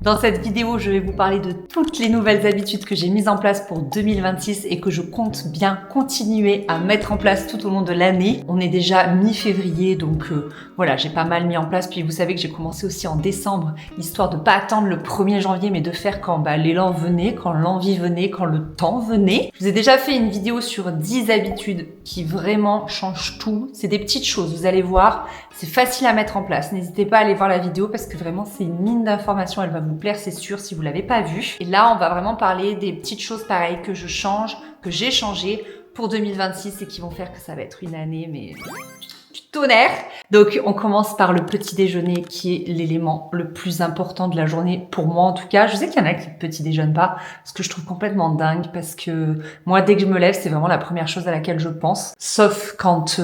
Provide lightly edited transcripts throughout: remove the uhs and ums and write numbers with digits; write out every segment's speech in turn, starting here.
Dans cette vidéo, je vais vous parler de toutes les nouvelles habitudes que j'ai mises en place pour 2026 et que je compte bien continuer à mettre en place tout au long de l'année. On est déjà mi-février, donc voilà, j'ai pas mal mis en place. Puis vous savez que j'ai commencé aussi en décembre, histoire de pas attendre le 1er janvier, mais de faire quand l'élan venait, quand l'envie venait, quand le temps venait. Je vous ai déjà fait une vidéo sur 10 habitudes qui vraiment changent tout. C'est des petites choses, vous allez voir, c'est facile à mettre en place. N'hésitez pas à aller voir la vidéo parce que vraiment c'est une mine d'informations, elle va vous plaire, c'est sûr, si vous l'avez pas vue. Et là, on va vraiment parler des petites choses pareilles que je change, que j'ai changé pour 2026 et qui vont faire que ça va être une année, mais du tonnerre. Donc, on commence par le petit déjeuner qui est l'élément le plus important de la journée pour moi en tout cas. Je sais qu'il y en a qui petit déjeunent pas, ce que je trouve complètement dingue parce que moi, dès que je me lève, c'est vraiment la première chose à laquelle je pense. Sauf quand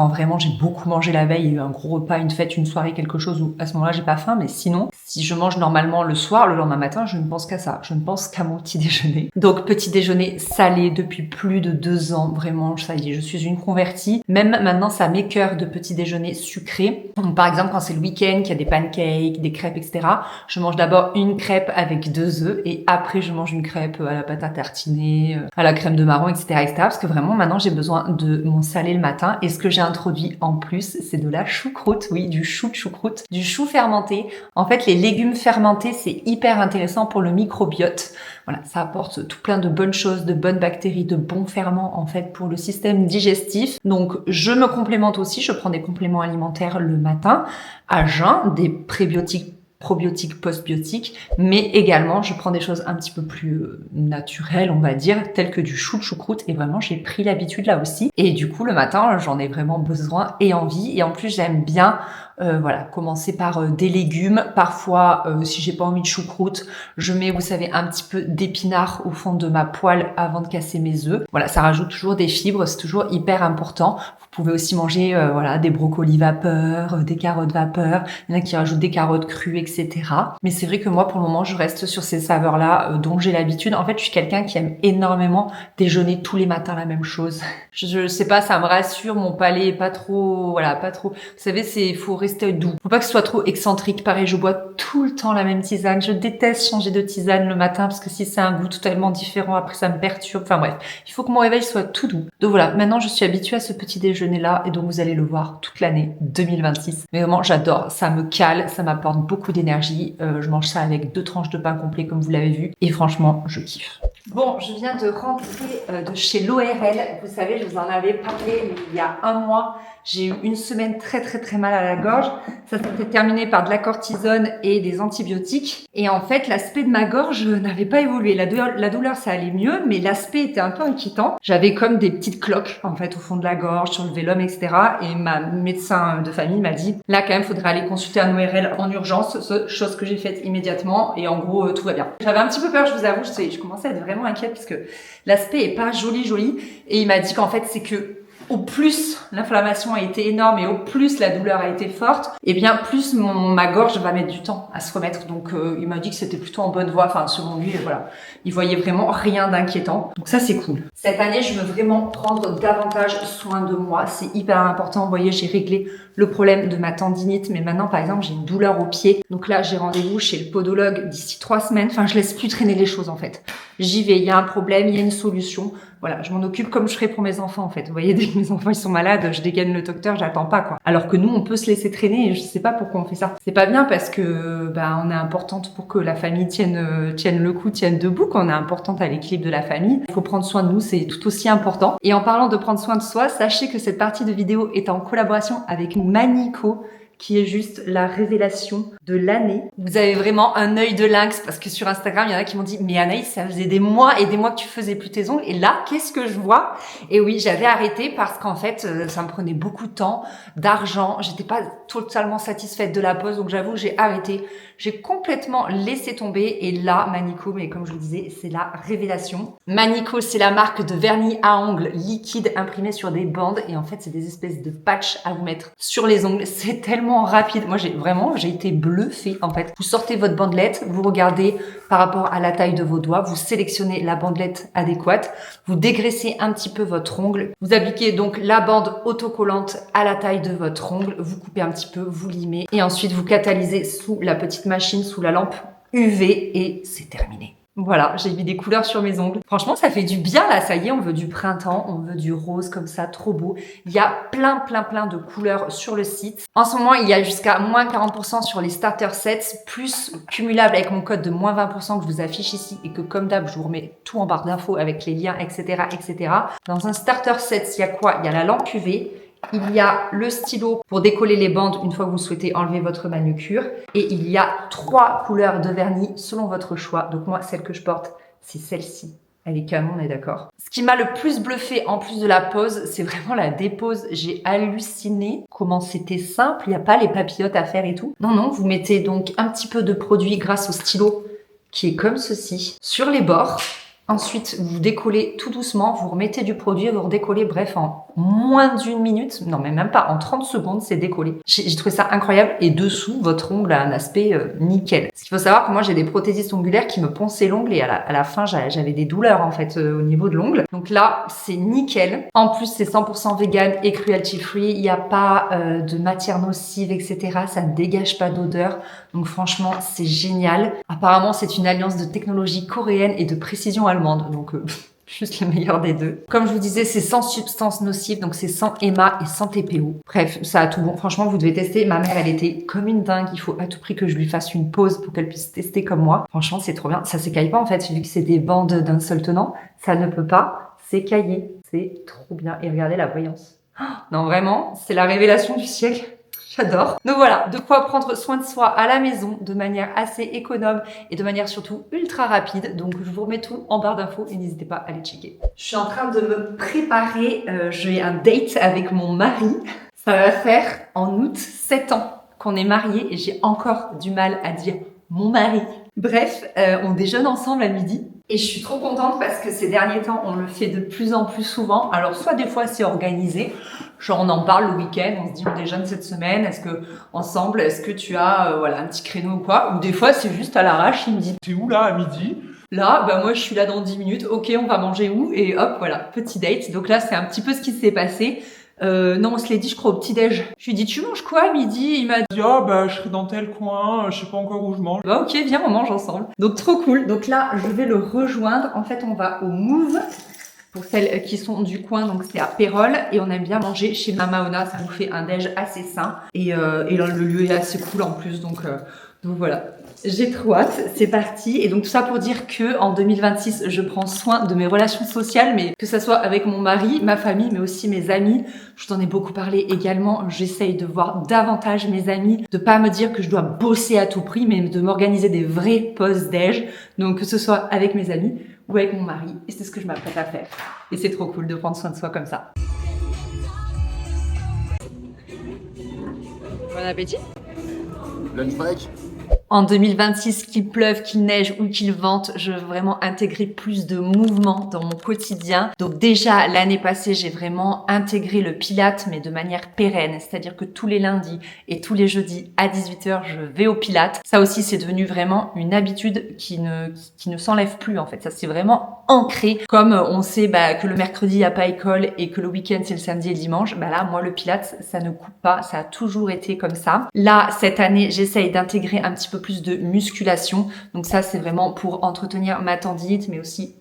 vraiment j'ai beaucoup mangé la veille, il y a eu un gros repas, une fête, une soirée, quelque chose où à ce moment-là, j'ai pas faim. Mais sinon, si je mange normalement le soir, le lendemain matin, je ne pense qu'à ça. Je ne pense qu'à mon petit déjeuner. Donc, petit déjeuner salé depuis plus de 2 ans. Vraiment, ça y est, je suis une convertie. Même maintenant, ça m'écœure de petit déjeuner sucré. Donc, par exemple, quand c'est le week-end, qu'il y a des pancakes, des crêpes, etc., je mange d'abord une crêpe avec 2 œufs et après je mange une crêpe à la pâte à tartiner, à la crème de marron, etc., etc. Parce que vraiment maintenant j'ai besoin de mon salé le matin et ce que j'ai introduit en plus, c'est de la choucroute, oui, du chou de choucroute, du chou fermenté. En fait, les légumes fermentés, c'est hyper intéressant pour le microbiote. Voilà, ça apporte tout plein de bonnes choses, de bonnes bactéries, de bons ferments en fait pour le système digestif. Donc je me complémente aussi, je prends des compléments alimentaires le matin à jeun, des prébiotiques, probiotiques, postbiotiques, mais également je prends des choses un petit peu plus naturelles, on va dire, telles que du chou de choucroute et vraiment j'ai pris l'habitude là aussi. Et du coup le matin j'en ai vraiment besoin et envie et en plus j'aime bien voilà, commencer par des légumes. Parfois, si j'ai pas envie de choucroute, je mets, vous savez, un petit peu d'épinards au fond de ma poêle avant de casser mes œufs. Voilà, ça rajoute toujours des fibres, c'est toujours hyper important. Vous pouvez aussi manger, voilà, des brocolis vapeur, des carottes vapeur. Il y en a qui rajoutent des carottes crues, etc. Mais c'est vrai que moi, pour le moment, je reste sur ces saveurs-là dont j'ai l'habitude. En fait, je suis quelqu'un qui aime énormément déjeuner tous les matins la même chose. Je sais pas, ça me rassure, mon palais est pas trop, voilà, pas trop. Vous savez, faut rester doux. Faut pas que ce soit trop excentrique. Pareil, je bois tout le temps la même tisane. Je déteste changer de tisane le matin parce que si c'est un goût totalement différent, après ça me perturbe. Enfin bref, il faut que mon réveil soit tout doux. Donc voilà, maintenant je suis habituée à ce petit déjeuner là et donc vous allez le voir toute l'année 2026. Mais vraiment, j'adore. Ça me cale, ça m'apporte beaucoup d'énergie. Je mange ça avec 2 tranches de pain complet comme vous l'avez vu et franchement, je kiffe. Bon, je viens de rentrer de chez l'ORL. Vous savez, je vous en avais parlé il y a 1 mois. J'ai eu une semaine très mal à la gorge. Ça s'était terminé par de la cortisone et des antibiotiques. Et en fait, l'aspect de ma gorge n'avait pas évolué. La douleur, ça allait mieux, mais l'aspect était un peu inquiétant. J'avais comme des petites cloques, en fait, au fond de la gorge, sur le vélum, etc. Et ma médecin de famille m'a dit, là, quand même, faudrait aller consulter un ORL en urgence, chose que j'ai faite immédiatement. Et en gros, tout va bien. J'avais un petit peu peur, je vous avoue. Je commençais à être vraiment inquiète parce que l'aspect est pas joli. Et il m'a dit qu'en fait, c'est que au plus l'inflammation a été énorme et au plus la douleur a été forte, et bien plus ma gorge va mettre du temps à se remettre. Donc il m'a dit que c'était plutôt en bonne voie, enfin selon lui, voilà. Il voyait vraiment rien d'inquiétant. Donc ça c'est cool. Cette année, je veux vraiment prendre davantage soin de moi. C'est hyper important. Vous voyez, j'ai réglé le problème de ma tendinite, mais maintenant par exemple, j'ai une douleur au pied. Donc là, j'ai rendez-vous chez le podologue d'ici 3 semaines. Enfin, je laisse plus traîner les choses en fait. J'y vais, il y a un problème, il y a une solution. Voilà, je m'en occupe comme je ferais pour mes enfants en fait. Vous voyez, dès que mes enfants ils sont malades, je dégaine le docteur, j'attends pas quoi. Alors que nous, on peut se laisser traîner et je sais pas pourquoi on fait ça. C'est pas bien parce que on est importante pour que la famille tienne le coup, tienne debout, qu'on est importante à l'équilibre de la famille. Il faut prendre soin de nous, c'est tout aussi important. Et en parlant de prendre soin de soi, sachez que cette partie de vidéo est en collaboration avec Manico, qui est juste la révélation de l'année. Vous avez vraiment un œil de lynx parce que sur Instagram, il y en a qui m'ont dit « Mais Anaïs, ça faisait des mois et des mois que tu faisais plus tes ongles. » Et là, qu'est-ce que je vois? Et oui, j'avais arrêté parce qu'en fait, ça me prenait beaucoup de temps, d'argent. J'étais pas totalement satisfaite de la pose, donc j'avoue, j'ai arrêté. J'ai complètement laissé tomber et là, Manico, mais comme je vous disais, c'est la révélation. Manico, c'est la marque de vernis à ongles liquide imprimé sur des bandes et en fait, c'est des espèces de patchs à vous mettre sur les ongles. C'est tellement rapide. Moi, j'ai été bluffée en fait. Vous sortez votre bandelette, vous regardez par rapport à la taille de vos doigts, vous sélectionnez la bandelette adéquate, vous dégraissez un petit peu votre ongle, vous appliquez donc la bande autocollante à la taille de votre ongle, vous coupez un petit peu, vous limez et ensuite vous catalysez sous la petite machine, sous la lampe UV et c'est terminé. Voilà, j'ai mis des couleurs sur mes ongles. Franchement, ça fait du bien là, ça y est, on veut du printemps, on veut du rose comme ça, trop beau. Il y a plein de couleurs sur le site. En ce moment, il y a jusqu'à moins 40% sur les starter sets, plus cumulable avec mon code de moins 20% que je vous affiche ici et que comme d'hab, je vous remets tout en barre d'infos avec les liens, etc., etc. Dans un starter set, il y a quoi? Il y a la lampe UV. Il y a le stylo pour décoller les bandes une fois que vous souhaitez enlever votre manucure. Et il y a 3 couleurs de vernis selon votre choix. Donc moi, celle que je porte, c'est celle-ci. Elle est canon, on est d'accord. Ce qui m'a le plus bluffé en plus de la pose, c'est vraiment la dépose. J'ai halluciné comment c'était simple. Il n'y a pas les papillotes à faire et tout. Non, vous mettez donc un petit peu de produit grâce au stylo qui est comme ceci sur les bords. Ensuite, vous décollez tout doucement, vous remettez du produit, vous redécollez, bref, en moins d'1 minute, non mais même pas, en 30 secondes, c'est décollé. J'ai trouvé ça incroyable et dessous, votre ongle a un aspect nickel. Ce qu'il faut savoir que moi, j'ai des prothésistes ongulaires qui me ponçaient l'ongle et à la fin, j'avais des douleurs en fait au niveau de l'ongle. Donc là, c'est nickel. En plus, c'est 100% vegan et cruelty free, il n'y a pas de matière nocive, etc. Ça ne dégage pas d'odeur. Donc franchement, c'est génial. Apparemment, c'est une alliance de technologie coréenne et de précision allemande. Donc juste le meilleur des deux. Comme je vous disais, c'est sans substance nocive, donc c'est sans EMA et sans TPO. Bref, ça a tout bon. Franchement, vous devez tester. Ma mère, elle était comme une dingue. Il faut à tout prix que je lui fasse une pause pour qu'elle puisse tester comme moi. Franchement, c'est trop bien. Ça s'écaille pas en fait, vu que c'est des bandes d'un seul tenant. Ça ne peut pas s'écailler. C'est trop bien. Et regardez la voyance. Oh, non, vraiment, c'est la révélation du siècle. J'adore. Donc voilà, de quoi prendre soin de soi à la maison de manière assez économe et de manière surtout ultra rapide. Donc je vous remets tout en barre d'infos et n'hésitez pas à les checker. Je suis en train de me préparer. J'ai un date avec mon mari. Ça va faire en août 7 ans qu'on est mariés et j'ai encore du mal à dire mon mari. Bref, on déjeune ensemble à midi. Et je suis trop contente parce que ces derniers temps, on le fait de plus en plus souvent. Alors, soit des fois, c'est organisé. Genre, on en parle le week-end. On se dit, on déjeune cette semaine. Est-ce que tu as, voilà, un petit créneau ou quoi? Ou des fois, c'est juste à l'arrache. Il me dit, t'es où là, à midi? Là, bah, moi, je suis là dans 10 minutes. Ok, on va manger où? Et hop, voilà, petit date. Donc là, c'est un petit peu ce qui s'est passé. Non, on se l'est dit, je crois, au petit-déj. Je lui ai dit, tu manges quoi à midi? Il m'a dit, oh, bah, je serai dans tel coin, je sais pas encore où je mange. Bah, ok, viens, on mange ensemble. Donc, trop cool. Donc là, je vais le rejoindre. En fait, on va au Move. Pour celles qui sont du coin, donc c'est à Pérols. Et on aime bien manger chez Mama Ona. Ça nous fait un déj assez sain. Et là, le lieu est assez cool en plus. Donc voilà. J'ai trop hâte, c'est parti. Et donc tout ça pour dire que en 2026, je prends soin de mes relations sociales, mais que ça soit avec mon mari, ma famille, mais aussi mes amis. Je t'en ai beaucoup parlé également. J'essaye de voir davantage mes amis, de pas me dire que je dois bosser à tout prix, mais de m'organiser des vrais pauses déj. Donc que ce soit avec mes amis ou avec mon mari. Et c'est ce que je m'apprête à faire. Et c'est trop cool de prendre soin de soi comme ça. Bon appétit. Lunch break. En 2026, qu'il pleuve, qu'il neige ou qu'il vente, je veux vraiment intégrer plus de mouvement dans mon quotidien. Donc déjà, l'année passée, j'ai vraiment intégré le Pilates, mais de manière pérenne. C'est-à-dire que tous les lundis et tous les jeudis à 18h, je vais au Pilates. Ça aussi, c'est devenu vraiment une habitude qui ne s'enlève plus, en fait. Ça, c'est vraiment ancré. Comme on sait que le mercredi, il n'y a pas école et que le week-end, c'est le samedi et le dimanche. Là, moi, le Pilates, ça ne coupe pas. Ça a toujours été comme ça. Là, cette année, j'essaye d'intégrer un petit peu plus de musculation. Donc ça, c'est vraiment pour entretenir ma tendinite, mais aussi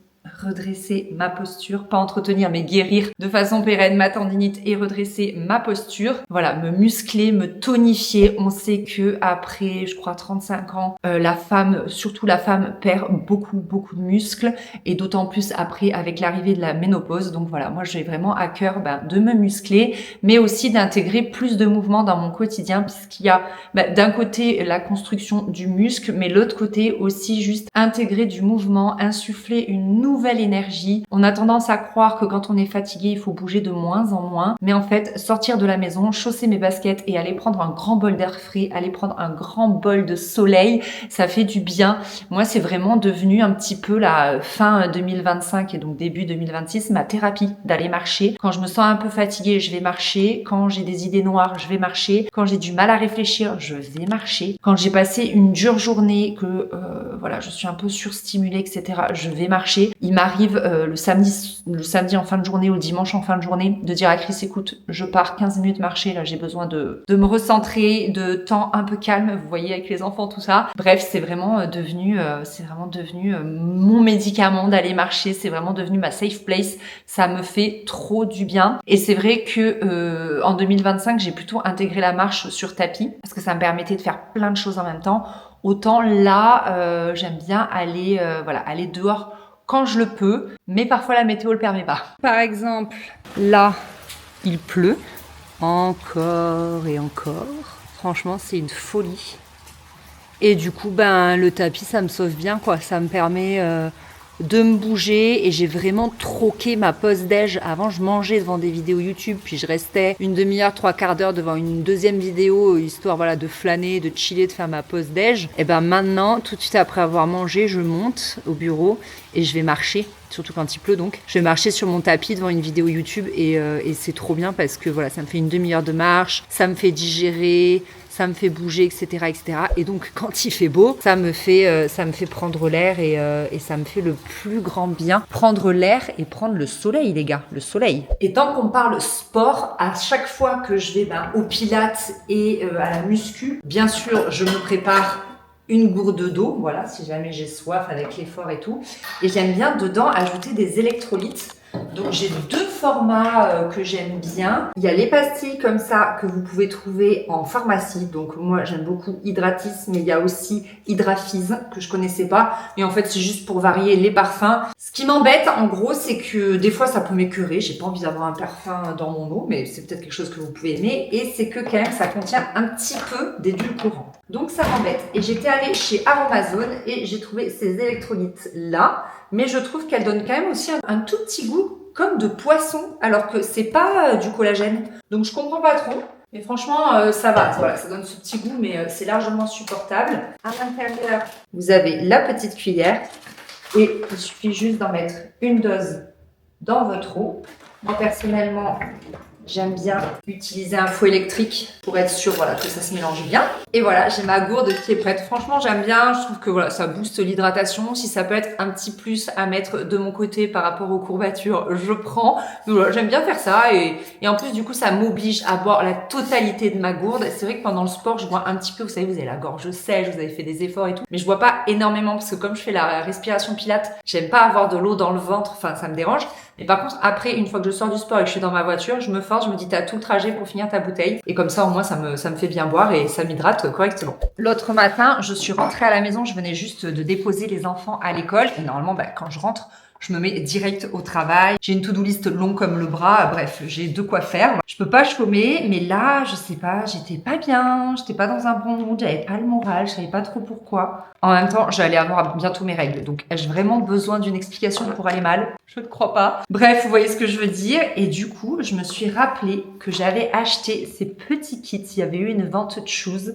redresser ma posture, pas entretenir mais guérir de façon pérenne ma tendinite et redresser ma posture. Voilà, me muscler, me tonifier. On sait que après, je crois 35 ans, la femme, surtout la femme, perd beaucoup de muscles et d'autant plus après avec l'arrivée de la ménopause. Donc voilà, moi j'ai vraiment à cœur de me muscler, mais aussi d'intégrer plus de mouvements dans mon quotidien puisqu'il y a d'un côté la construction du muscle, mais l'autre côté aussi juste intégrer du mouvement, insuffler une nouvelle énergie. On a tendance à croire que quand on est fatigué, il faut bouger de moins en moins. Mais en fait, sortir de la maison, chausser mes baskets et aller prendre un grand bol d'air frais, aller prendre un grand bol de soleil, ça fait du bien. Moi, c'est vraiment devenu un petit peu la fin 2025 et donc début 2026, ma thérapie d'aller marcher. Quand je me sens un peu fatiguée, je vais marcher. Quand j'ai des idées noires, je vais marcher. Quand j'ai du mal à réfléchir, je vais marcher. Quand j'ai passé une dure journée, que voilà, je suis un peu surstimulée, etc., je vais marcher. Il m'arrive le samedi en fin de journée ou le dimanche en fin de journée de dire à Chris, écoute, je pars 15 minutes marcher, là j'ai besoin de me recentrer, de temps un peu calme, vous voyez, avec les enfants, tout ça. Bref, c'est vraiment devenu mon médicament d'aller marcher, c'est vraiment devenu ma safe place. Ça me fait trop du bien. Et c'est vrai que en 2025, j'ai plutôt intégré la marche sur tapis parce que ça me permettait de faire plein de choses en même temps. Autant là, j'aime bien aller dehors quand je le peux, mais parfois la météo le permet pas. Par exemple, là, il pleut encore et encore. Franchement, c'est une folie. Et du coup, le tapis, ça me sauve bien, quoi. Ça me permet de me bouger et j'ai vraiment troqué ma pause déj. Avant, je mangeais devant des vidéos YouTube, puis je restais une demi-heure, 3/4 d'heure devant une deuxième vidéo, histoire de flâner, de chiller, de faire ma pause déj. Et maintenant, tout de suite après avoir mangé, je monte au bureau et je vais marcher. Surtout quand il pleut donc. Je vais marcher sur mon tapis devant une vidéo YouTube et c'est trop bien parce que ça me fait une demi-heure de marche, ça me fait digérer, ça me fait bouger, etc., etc. Et donc, quand il fait beau, ça me fait prendre l'air et ça me fait le plus grand bien. Prendre l'air et prendre le soleil, les gars, le soleil. Et tant qu'on parle sport, à chaque fois que je vais au pilates et à la muscu, bien sûr, je me prépare une gourde d'eau, voilà, si jamais j'ai soif avec l'effort et tout. Et j'aime bien dedans ajouter des électrolytes. Donc j'ai deux formats que j'aime bien. Il y a les pastilles comme ça que vous pouvez trouver en pharmacie. Donc moi j'aime beaucoup Hydratis, mais il y a aussi Hydrafise que je connaissais pas. Et en fait c'est juste pour varier les parfums. Ce qui m'embête en gros c'est que des fois ça peut m'écœurer. J'ai pas envie d'avoir un parfum dans mon eau, mais c'est peut-être quelque chose que vous pouvez aimer. Et c'est que quand même ça contient un petit peu d'édulcorant. Donc ça m'embête. Et j'étais allée chez Aromazone et j'ai trouvé ces électrolytes là. Mais je trouve qu'elle donne quand même aussi un tout petit goût comme de poisson, alors que c'est pas du collagène. Donc je comprends pas trop, mais franchement ça va. Voilà, ça donne ce petit goût, mais c'est largement supportable. À l'intérieur, vous avez la petite cuillère et il suffit juste d'en mettre une dose dans votre eau. Moi personnellement, j'aime bien utiliser un fouet électrique pour être sûr que ça se mélange bien. Et voilà, j'ai ma gourde qui est prête. Franchement, j'aime bien. Je trouve que ça booste l'hydratation. Si ça peut être un petit plus à mettre de mon côté par rapport aux courbatures, je prends. Donc voilà, j'aime bien faire ça. Et en plus, du coup, ça m'oblige à boire la totalité de ma gourde. C'est vrai que pendant le sport, je bois un petit peu. Vous savez, vous avez la gorge sèche, vous avez fait des efforts et tout. Mais je bois pas énormément parce que comme je fais la respiration pilate, j'aime pas avoir de l'eau dans le ventre. Enfin, ça me dérange. Mais par contre, après, une fois que je sors du sport et que je suis dans ma voiture, je me force, je me dis, t'as tout le trajet pour finir ta bouteille. Et comme ça, au moins, ça me fait bien boire et ça m'hydrate correctement. L'autre matin, je suis rentrée à la maison, je venais juste de déposer les enfants à l'école. Et normalement, quand je rentre, je me mets direct au travail. J'ai une to-do list longue comme le bras. Bref, j'ai de quoi faire. Je peux pas chômer, mais là, je sais pas, j'étais pas bien, j'étais pas dans un bon mood, j'avais pas le moral, je savais pas trop pourquoi. En même temps, j'allais avoir bientôt mes règles. Donc, ai-je vraiment besoin d'une explication pour aller mal? Je ne crois pas. Bref, vous voyez ce que je veux dire. Et du coup, je me suis rappelé que j'avais acheté ces petits kits. Il y avait eu une vente de shoes.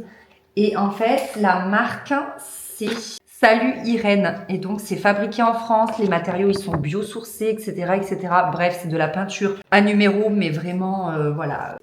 Et en fait, la marque, c'est Salut Irène. Et donc, c'est fabriqué en France. Les matériaux, ils sont biosourcés, etc., etc. Bref, c'est de la peinture à numéro, mais vraiment,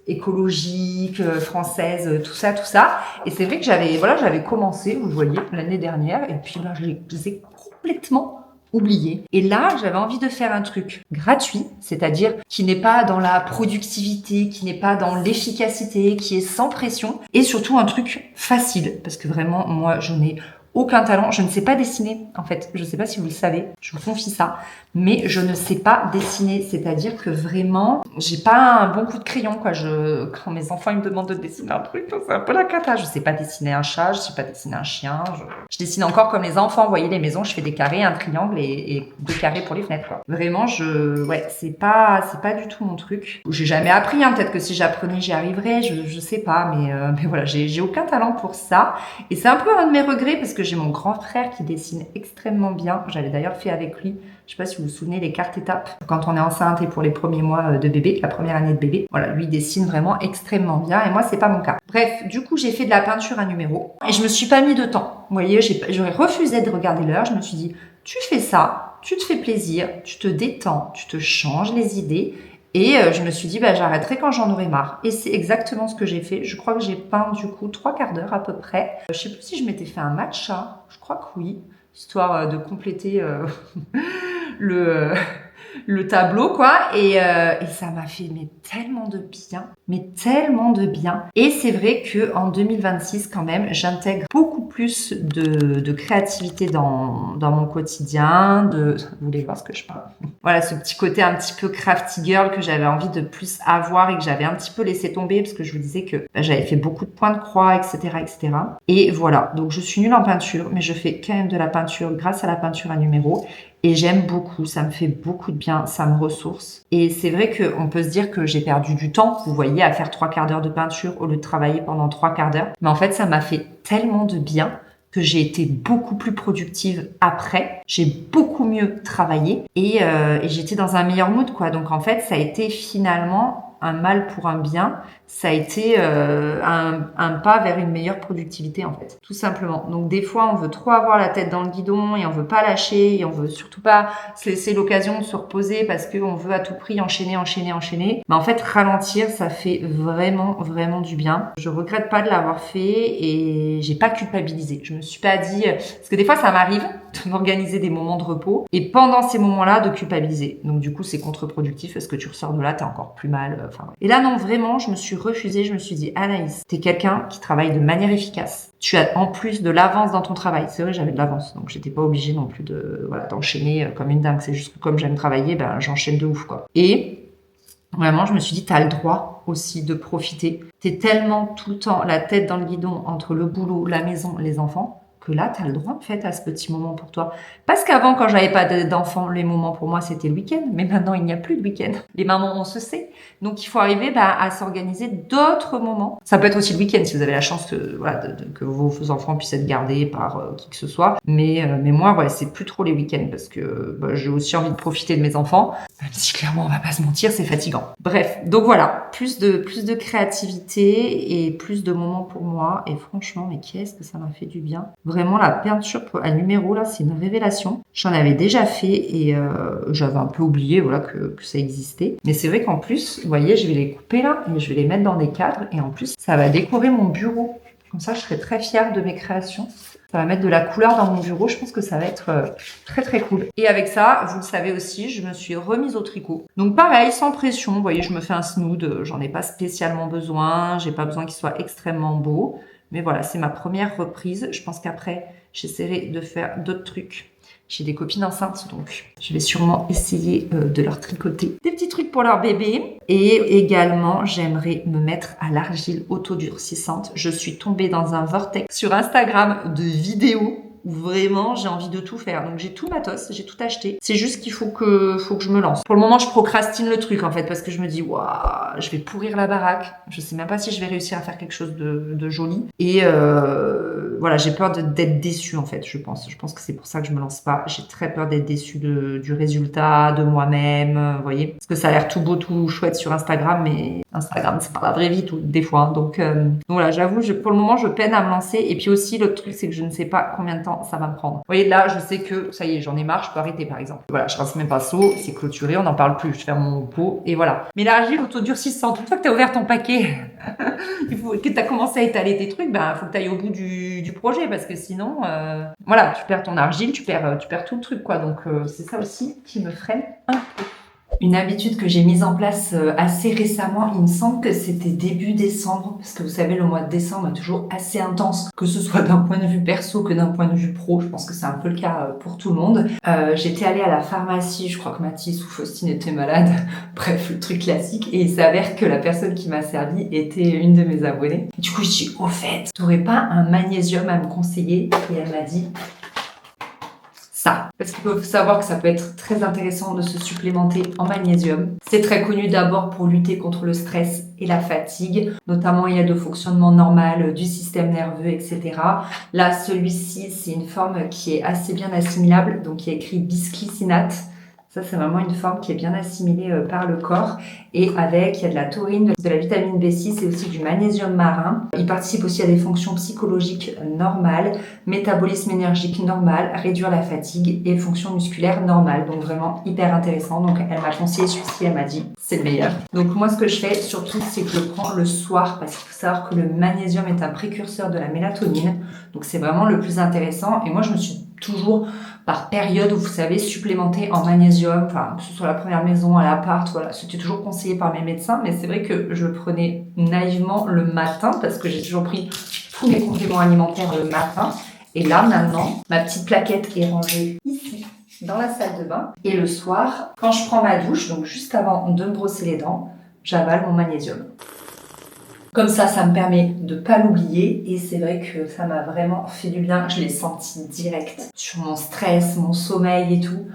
écologique, française, tout ça, tout ça. Et c'est vrai que j'avais commencé, vous voyez, l'année dernière. Et puis, je les ai complètement oublié. Et là, j'avais envie de faire un truc gratuit, c'est-à-dire qui n'est pas dans la productivité, qui n'est pas dans l'efficacité, qui est sans pression, et surtout un truc facile, parce que vraiment, moi, je n'ai aucun talent, je ne sais pas dessiner en fait, je ne sais pas si vous le savez, je vous confie ça, mais je ne sais pas dessiner, c'est-à-dire que vraiment, j'ai pas un bon coup de crayon quoi. Quand mes enfants ils me demandent de dessiner un truc, c'est un peu la cata. Je sais pas dessiner un chat, je sais pas dessiner un chien, je dessine encore comme les enfants. Vous voyez les maisons, je fais des carrés, un triangle et deux carrés pour les fenêtres quoi. Vraiment, c'est pas du tout mon truc. J'ai jamais appris, peut-être que si j'apprenais j'y arriverais, je sais pas, mais voilà, j'ai aucun talent pour ça. Et c'est un peu un de mes regrets parce que j'ai mon grand frère qui dessine extrêmement bien. J'avais d'ailleurs fait avec lui, je sais pas si vous vous souvenez, les cartes étapes quand on est enceinte et pour les premiers mois de bébé, la première année de bébé. Voilà, lui dessine vraiment extrêmement bien et moi c'est pas mon cas. Bref, du coup j'ai fait de la peinture à numéro et je me suis pas mis de temps. Vous voyez, j'aurais refusé de regarder l'heure. Je me suis dit, tu fais ça, tu te fais plaisir, tu te détends, tu te changes les idées. Et je me suis dit, j'arrêterai quand j'en aurai marre. Et c'est exactement ce que j'ai fait. Je crois que j'ai peint du coup 3/4 d'heure à peu près. Je sais plus si je m'étais fait un matcha. Je crois que oui. histoire de compléter le, le tableau, quoi. Et ça m'a fait tellement de bien. Et c'est vrai que en 2026, quand même, j'intègre beaucoup plus de créativité dans mon quotidien. Vous voulez voir ce que je parle? Voilà, ce petit côté un petit peu crafty girl que j'avais envie de plus avoir et que j'avais un petit peu laissé tomber parce que je vous disais que j'avais fait beaucoup de points de croix, etc., etc. Et voilà, donc je suis nulle en peinture, mais je fais quand même de la peinture grâce à la peinture à numéro. Et j'aime beaucoup, ça me fait beaucoup de bien, ça me ressource. Et c'est vrai qu'on peut se dire que j'ai perdu du temps, vous voyez, à faire 3/4 d'heure de peinture au lieu de travailler pendant 3/4 d'heure. Mais en fait, ça m'a fait tellement de bien que j'ai été beaucoup plus productive après. J'ai beaucoup mieux travaillé et j'étais dans un meilleur mood, quoi. Donc en fait, ça a été finalement un mal pour un bien. Ça a été un pas vers une meilleure productivité, en fait, tout simplement. Donc des fois, on veut trop avoir la tête dans le guidon et on veut pas lâcher et on veut surtout pas se laisser l'occasion de se reposer parce qu'on veut à tout prix enchaîner. Mais en fait, ralentir, ça fait vraiment, vraiment du bien. Je regrette pas de l'avoir fait et j'ai pas culpabilisé. Je me suis pas dit, parce que des fois, ça m'arrive de m'organiser des moments de repos et pendant ces moments-là, de culpabiliser. Donc du coup, c'est contre-productif parce que tu ressors de là, t'es encore plus mal. Et là, non, vraiment, je me suis refusée. Je me suis dit, Anaïs, t'es quelqu'un qui travaille de manière efficace. Tu as en plus de l'avance dans ton travail. C'est vrai, j'avais de l'avance, donc j'étais pas obligée non plus d'enchaîner comme une dingue. C'est juste que comme j'aime travailler, j'enchaîne de ouf, quoi. Et vraiment, je me suis dit, t'as le droit aussi de profiter. T'es tellement tout le temps la tête dans le guidon entre le boulot, la maison, les enfants, que là, t'as le droit, en fait, à ce petit moment pour toi. Parce qu'avant, quand j'avais pas d'enfants, les moments pour moi, c'était le week-end. Mais maintenant, il n'y a plus de week-end. Les mamans, on se sait. Donc, il faut arriver à s'organiser d'autres moments. Ça peut être aussi le week-end, si vous avez la chance que vos enfants puissent être gardés par qui que ce soit. Mais moi, ouais, c'est plus trop les week-ends parce que j'ai aussi envie de profiter de mes enfants. Même si, clairement, on va pas se mentir, c'est fatigant. Bref, donc voilà, plus de créativité et plus de moments pour moi. Et franchement, mais qu'est-ce que ça m'a fait du bien. Vraiment, la peinture à numéro, là, c'est une révélation. J'en avais déjà fait et j'avais un peu oublié que ça existait. Mais c'est vrai qu'en plus, vous voyez, je vais les couper là et je vais les mettre dans des cadres. Et en plus, ça va décorer mon bureau. Comme ça, je serai très fière de mes créations. Ça va mettre de la couleur dans mon bureau. Je pense que ça va être très, très cool. Et avec ça, vous le savez aussi, je me suis remise au tricot. Donc pareil, sans pression. Vous voyez, je me fais un snood. J'en ai pas spécialement besoin. J'ai pas besoin qu'il soit extrêmement beau. Mais voilà, c'est ma première reprise. Je pense qu'après, j'essaierai de faire d'autres trucs. J'ai des copines enceintes, donc je vais sûrement essayer de leur tricoter des petits trucs pour leur bébé. Et également, j'aimerais me mettre à l'argile autodurcissante. Je suis tombée dans un vortex sur Instagram de vidéos où vraiment j'ai envie de tout faire. Donc j'ai tout matos, j'ai tout acheté. C'est juste qu'il faut que je me lance. Pour le moment, je procrastine le truc en fait parce que je me dis waouh, je vais pourrir la baraque. Je sais même pas si je vais réussir à faire quelque chose de joli. Et voilà, j'ai peur d'être déçue en fait, je pense. Je pense que c'est pour ça que je me lance pas. J'ai très peur d'être déçue du résultat, de moi-même, vous voyez. Parce que ça a l'air tout beau, tout chouette sur Instagram, mais Instagram, c'est pas la vraie vie des fois. Donc voilà, j'avoue, pour le moment, je peine à me lancer. Et puis aussi, l'autre truc, c'est que je ne sais pas combien de temps ça va me prendre. Vous voyez, là, je sais que ça y est, j'en ai marre, je peux arrêter par exemple. Voilà, je rince mes pinceaux, c'est clôturé, on n'en parle plus. Je ferme mon pot et voilà. Mais l'argile autodurcissante, une fois que tu as ouvert ton paquet, que tu as commencé à étaler tes trucs, faut que tu ailles au bout du projet parce que sinon, voilà, tu perds ton argile, tu perds tout le truc, quoi. Donc, c'est ça aussi qui me freine un peu. Une habitude que j'ai mise en place assez récemment, il me semble que c'était début décembre, parce que vous savez, le mois de décembre est toujours assez intense, que ce soit d'un point de vue perso que d'un point de vue pro. Je pense que c'est un peu le cas pour tout le monde. J'étais allée à la pharmacie, je crois que Mathis ou Faustine était malade, bref, le truc classique, et il s'avère que la personne qui m'a servi était une de mes abonnées. Du coup, je dis, au fait, t'aurais pas un magnésium à me conseiller? Et elle m'a dit... ça. Parce qu'il faut savoir que ça peut être très intéressant de se supplémenter en magnésium. C'est très connu d'abord pour lutter contre le stress et la fatigue, notamment il y a de fonctionnement normal du système nerveux, etc. Là, celui-ci, c'est une forme qui est assez bien assimilable, donc il y a écrit bisglycinate. Ça, c'est vraiment une forme qui est bien assimilée par le corps. Et il y a de la taurine, de la vitamine B6 et aussi du magnésium marin. Il participe aussi à des fonctions psychologiques normales, métabolisme énergique normal, réduire la fatigue et fonctions musculaires normales. Donc vraiment hyper intéressant. Donc elle m'a conseillé celui-ci, elle m'a dit c'est le meilleur. Donc moi, ce que je fais surtout, c'est que je le prends le soir parce qu'il faut savoir que le magnésium est un précurseur de la mélatonine. Donc c'est vraiment le plus intéressant. Et moi, je me suis toujours par période, vous savez, supplémenter en magnésium, enfin, que ce soit la première maison, à l'appart, voilà, c'était toujours conseillé par mes médecins, mais c'est vrai que je le prenais naïvement le matin, parce que j'ai toujours pris tous mes compléments alimentaires le matin. Et là, maintenant, ma petite plaquette est rangée ici, dans la salle de bain. Et le soir, quand je prends ma douche, donc juste avant de me brosser les dents, j'avale mon magnésium. Comme ça me permet de pas l'oublier et c'est vrai que ça m'a vraiment fait du bien. Je l'ai senti direct sur mon stress, mon sommeil et tout.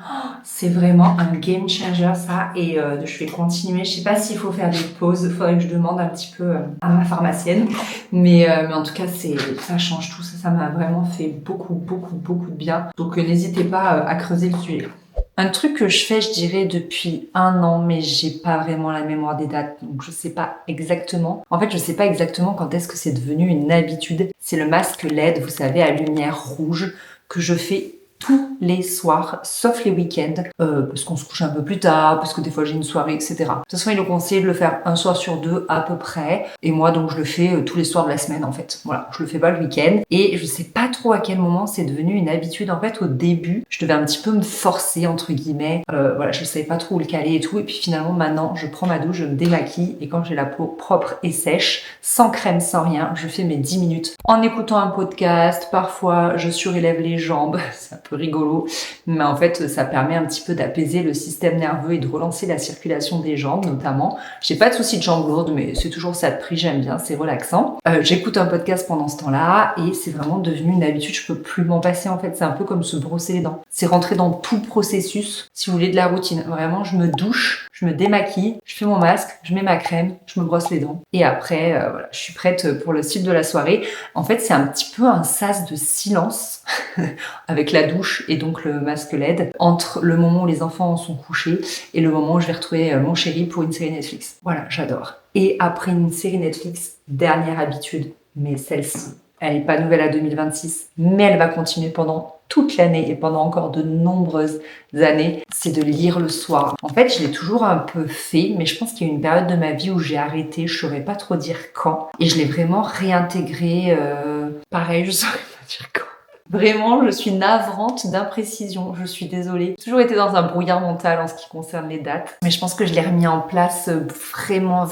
C'est vraiment un game changer ça et je vais continuer. Je sais pas s'il faut faire des pauses, il faudrait que je demande un petit peu à ma pharmacienne. Mais en tout cas, ça change tout. Ça m'a vraiment fait beaucoup de bien. Donc n'hésitez pas à creuser le sujet. Un truc que je fais, je dirais, depuis 1 an, mais j'ai pas vraiment la mémoire des dates, donc je sais pas exactement. En fait, je sais pas exactement quand est-ce que c'est devenu une habitude. C'est le masque LED, vous savez, à lumière rouge, que je fais tous les soirs, sauf les week-ends, parce qu'on se couche un peu plus tard, parce que des fois j'ai une soirée, etc. De toute façon, il est conseillé de le faire un soir sur 2 à peu près, et moi donc je le fais tous les soirs de la semaine en fait. Voilà, je le fais pas le week-end, et je sais pas trop à quel moment c'est devenu une habitude. En fait, au début, je devais un petit peu me forcer entre guillemets. Voilà, je savais pas trop où le caler et tout, et puis finalement maintenant, je prends ma douche, je me démaquille, et quand j'ai la peau propre et sèche, sans crème, sans rien, je fais mes 10 minutes en écoutant un podcast. Parfois, je surélève les jambes, c'est un peu rigolo, mais en fait ça permet un petit peu d'apaiser le système nerveux et de relancer la circulation des jambes notamment. J'ai pas de souci de jambes lourdes, mais c'est toujours ça de prix, j'aime bien, c'est relaxant. J'écoute un podcast pendant ce temps-là et c'est vraiment devenu une habitude, je peux plus m'en passer en fait. C'est un peu comme se brosser les dents, c'est rentrer dans tout le processus, si vous voulez, de la routine. Vraiment, je me douche, je me démaquille, je fais mon masque, je mets ma crème, je me brosse les dents et après voilà, je suis prête pour le style de la soirée. En fait, c'est un petit peu un sas de silence avec la douche et donc le masque LED entre le moment où les enfants sont couchés et le moment où je vais retrouver mon chéri pour une série Netflix. Voilà, j'adore. Et après une série Netflix, dernière habitude, mais celle-ci, elle n'est pas nouvelle à 2026, mais elle va continuer pendant toute l'année et pendant encore de nombreuses années, c'est de lire le soir. En fait, je l'ai toujours un peu fait, mais je pense qu'il y a eu une période de ma vie où j'ai arrêté, je saurais pas trop dire quand, et je l'ai vraiment réintégré, pareil, je saurais pas dire quand. Vraiment, je suis navrante d'imprécision, je suis désolée. J'ai toujours été dans un brouillard mental en ce qui concerne les dates, mais je pense que je l'ai remis en place vraiment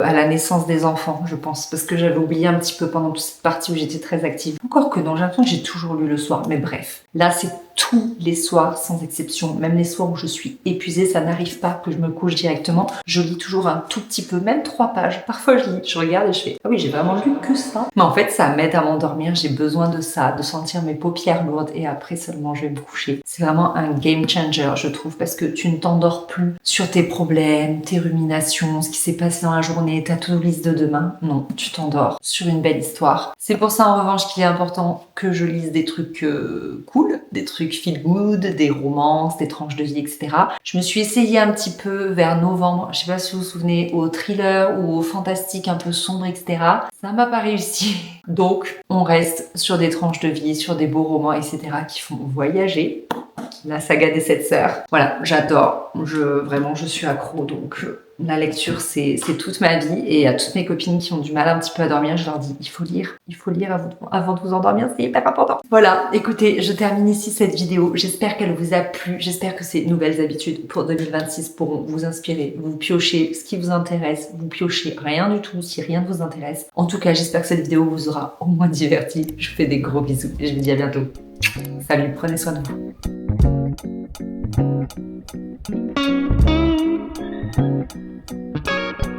à la naissance des enfants, je pense, parce que j'avais oublié un petit peu pendant toute cette partie où j'étais très active. Encore que non, j'ai l'impression que j'ai toujours lu le soir, mais bref. Là, c'est tous les soirs, sans exception, même les soirs où je suis épuisée, ça n'arrive pas que je me couche directement. Je lis toujours un tout petit peu, même 3 pages. Parfois, je lis, je regarde et je fais « Ah oui, j'ai vraiment lu que ça ». Mais en fait, ça m'aide à m'endormir, j'ai besoin de ça, de sentir mes paupières lourdes et après seulement je vais me coucher. C'est vraiment un game changer, je trouve, parce que tu ne t'endors plus sur tes problèmes, tes ruminations, ce qui s'est passé dans la journée, ta to-do list de demain. Non, tu t'endors sur une belle histoire. C'est pour ça, en revanche, qu'il est important que je lise des trucs cool, des trucs feel good, des romances, des tranches de vie, etc. Je me suis essayée un petit peu vers novembre, je sais pas si vous vous souvenez, au thriller ou au fantastique un peu sombre, etc. Ça m'a pas réussi. Donc, on reste sur des tranches de vie, sur des beaux romans, etc. qui font voyager. La saga des 7 sœurs. Voilà, j'adore. Vraiment, je suis accro, donc la lecture, c'est toute ma vie. Et à toutes mes copines qui ont du mal un petit peu à dormir, je leur dis, il faut lire avant de vous endormir, c'est hyper important. Voilà, écoutez, je termine ici cette vidéo. J'espère qu'elle vous a plu. J'espère que ces nouvelles habitudes pour 2026 pourront vous inspirer, vous piocher ce qui vous intéresse, vous piochez rien du tout si rien ne vous intéresse. En tout cas, j'espère que cette vidéo vous aura au moins diverti. Je vous fais des gros bisous et je vous dis à bientôt. Salut, prenez soin de vous. Thank you.